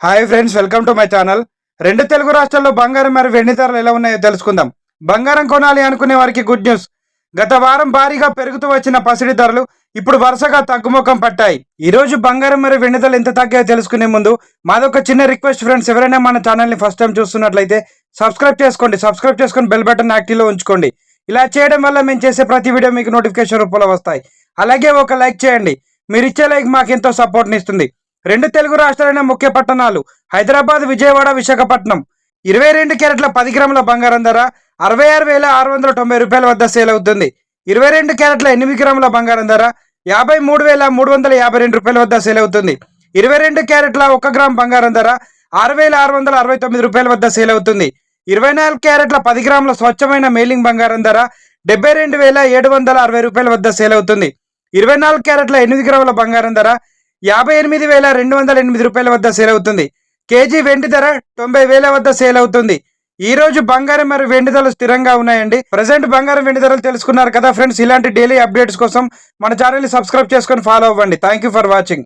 Hi friends, welcome to my channel. రెండు తెలుగు రాష్ట్రాల్లో బంగారం మరియు వెండి ధరలు ఎలా ఉన్నాయో తెలుసుకుందాం. బంగారం కొనాలి అనుకునే వారికి గుడ్ న్యూస్. గత వారం భారీగా పెరుగుతూ వచ్చిన పసిడి ధరలు ఇప్పుడు వరుసగా తగ్గుముఖం పట్టాయి. ఈ రోజు బంగారం మరియు వెండి ధరలు ఎంత తగ్గాయో తెలుసుకునే ముందు మాదొక చిన్న రిక్వెస్ట్ ఫ్రెండ్స్, ఎవరైనా మన ఛానల్ని ఫస్ట్ టైం చూస్తున్నట్లయితే సబ్స్క్రైబ్ చేసుకొని బెల్ బటన్ యాక్టివ్లో ఉంచుకోండి. ఇలా చేయడం వల్ల మేము చేసే ప్రతి వీడియో మీకు నోటిఫికేషన్ రూపంలో వస్తాయి. అలాగే ఒక లైక్ చేయండి. మీరు ఇచ్చే లైక్ మాకు ఎంతో సపోర్ట్ని ఇస్తుంది. రెండు తెలుగు రాష్ట్రాలైన ముఖ్య పట్టణాలు హైదరాబాద్, విజయవాడ, విశాఖపట్నం 22 క్యారెట్ల 10 గ్రాముల బంగారం ధర 66,690 రూపాయల వద్ద సేల్ అవుతుంది. 22 క్యారెట్ల 8 గ్రాముల బంగారం ధర 53,352 రూపాయల వద్ద సేల్ అవుతుంది. 22 క్యారెట్ల 1 గ్రామ్ బంగారం ధర 6,669 రూపాయల వద్ద సేల్ అవుతుంది. 24 క్యారెట్ల 10 గ్రాముల స్వచ్ఛమైన మేలింగ్ బంగారం ధర 72,760 రూపాయల వద్ద సేల్ అవుతుంది. 24 క్యారెట్ల 8 గ్రాముల బంగారం ధర 58,208 రూపాయల వద్ద సేల్ అవుతుంది. కేజీ వెండి ధర 90,000 వద్ద సేల్ అవుతుంది. ఈ రోజు బంగారం మరియు వెండి ధరలు స్థిరంగా ఉన్నాయండి. ప్రజెంట్ బంగారం వెండి ధరలు తెలుసుకున్నారు కదా ఫ్రెండ్స్. ఇలాంటి డైలీ అప్డేట్స్ కోసం మన ఛానల్ని సబ్స్క్రైబ్ చేసుకొని ఫాలో అవ్వండి. Thank you for watching.